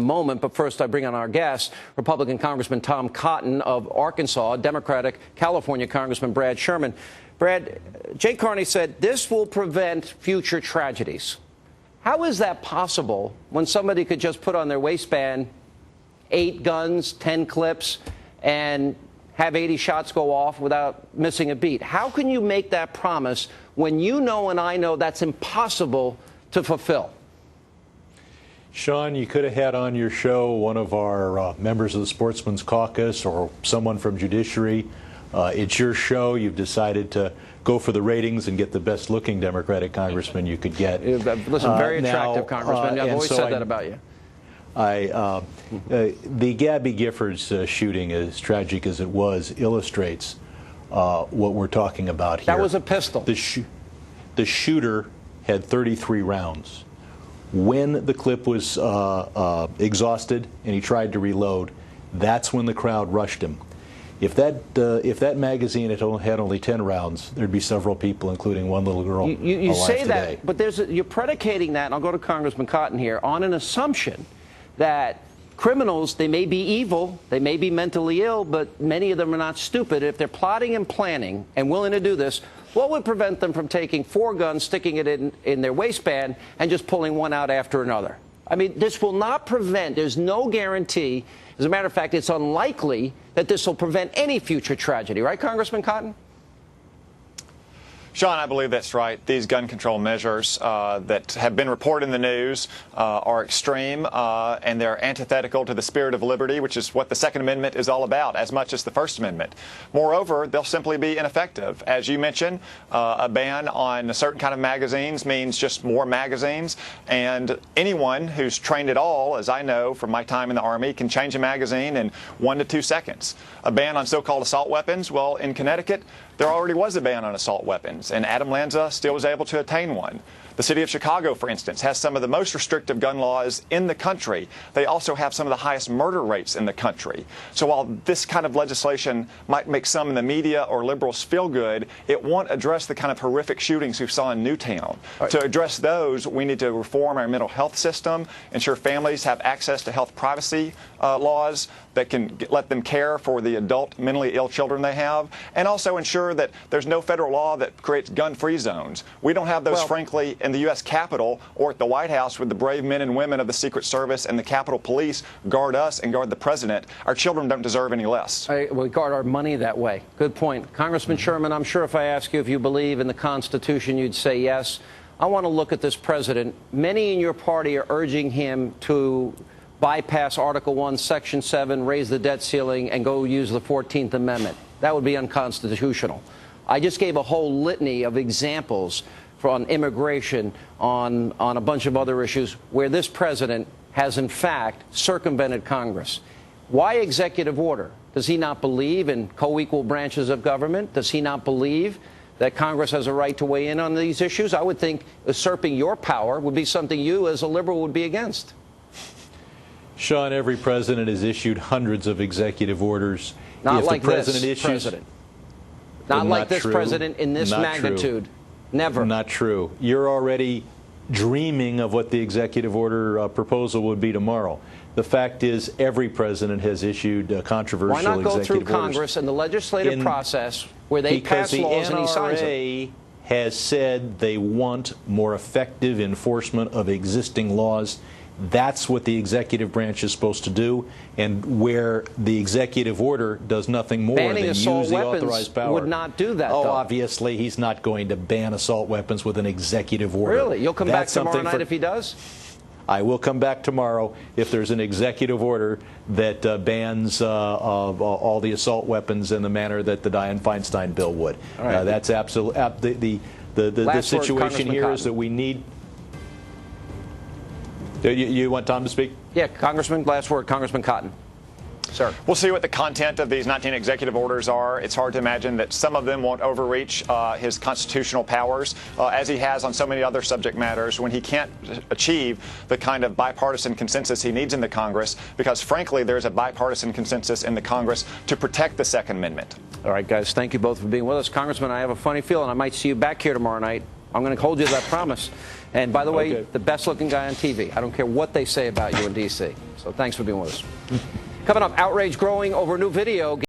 moment. But first, I bring on our guest, Republican Congressman Tom Cotton of Arkansas, Democratic California Congressman Brad Sherman. Brad, Jay Carney said this will prevent future tragedies. How is that possible when somebody could just put on their waistband 8 guns, 10 clips, and have 80 shots go off without missing a beat? How can you make that promise when you know and I know that's impossible to fulfill? Sean, you could have had on your show one of our members of the Sportsman's Caucus or someone from Judiciary. It's your show. You've decided to go for the ratings and get the best-looking Democratic congressman you could get. Listen, very attractive congressman. I've always said that about you. The Gabby Giffords shooting, as tragic as it was, illustrates what we're talking about here. That was a pistol. The shooter had 33 rounds. When the clip was exhausted and he tried to reload, that's when the crowd rushed him. If that magazine had only 10 rounds, there'd be several people, including one little girl, you alive say today. that, but you're predicating that, and I'll go to Congressman Cotton here, on an assumption that criminals, they may be evil, they may be mentally ill, but many of them are not stupid. If they're plotting and planning and willing to do this, what would prevent them from taking 4 guns, sticking it in their waistband, and just pulling one out after another? I mean, this will not prevent, there's no guarantee. As a matter of fact, it's unlikely that this will prevent any future tragedy. Right, Congressman Cotton? Sean, I believe that's right. These gun control measures that have been reported in the news are extreme, and they're antithetical to the spirit of liberty, which is what the Second Amendment is all about, as much as the First Amendment. Moreover, they'll simply be ineffective. As you mentioned, a ban on a certain kind of magazines means just more magazines, and anyone who's trained at all, as I know from my time in the Army, can change a magazine in 1 to 2 seconds. A ban on so-called assault weapons, well, in Connecticut, there already was a ban on assault weapons, and Adam Lanza still was able to attain one. The city of Chicago, for instance, has some of the most restrictive gun laws in the country. They also have some of the highest murder rates in the country. So while this kind of legislation might make some in the media or liberals feel good, it won't address the kind of horrific shootings we saw in Newtown. Right. To address those, we need to reform our mental health system, ensure families have access to health privacy laws that can let them care for the adult mentally ill children they have, and also ensure that there's no federal law that creates gun-free zones. We don't have those, frankly, in the U.S. Capitol or at the White House, with the brave men and women of the Secret Service and the Capitol Police guard us and guard the president. Our children don't deserve any less. We guard our money that way. Good point. Congressman Sherman, I'm sure if I ask you if you believe in the Constitution, you'd say yes. I want to look at this president. Many in your party are urging him to bypass Article 1, Section 7, raise the debt ceiling, and go use the 14th Amendment. That would be unconstitutional. I just gave a whole litany of examples on immigration, on a bunch of other issues where this president has, in fact, circumvented Congress. Why executive order? Does he not believe in co-equal branches of government? Does he not believe that Congress has a right to weigh in on these issues? I would think usurping your power would be something you, as a liberal, would be against. Sean, every president has issued hundreds of executive orders. Not if like the president this issues, president. Not like this true. president in this Not magnitude. True. Never. Not true. You're already dreaming of what the executive order proposal would be tomorrow. The fact is, every president has issued controversial executive orders. Why not go through Congress and the legislative process where they pass laws and he signs them? Because the NRA has said they want more effective enforcement of existing laws. That's what the executive branch is supposed to do, and where the executive order does nothing more than use the authorized power. Would not do that, though. Oh, obviously, he's not going to ban assault weapons with an executive order. Really? You'll come back tomorrow night if he does? I will come back tomorrow if there's an executive order that bans all the assault weapons in the manner that the Dianne Feinstein bill would. Right. That's absolutely the situation here is that we need. You want Tom to speak? Yeah, Congressman, last word, Congressman Cotton. Sir. We'll see what the content of these 19 executive orders are. It's hard to imagine that some of them won't overreach his constitutional powers, as he has on so many other subject matters, when he can't achieve the kind of bipartisan consensus he needs in the Congress, because, frankly, there's a bipartisan consensus in the Congress to protect the Second Amendment. All right, guys, thank you both for being with us. Congressman, I have a funny feeling I might see you back here tomorrow night. I'm going to hold you to that promise. And by the way, Okay. the best-looking guy on TV. I don't care what they say about you in D.C. So thanks for being with us. Coming up, outrage growing over new video.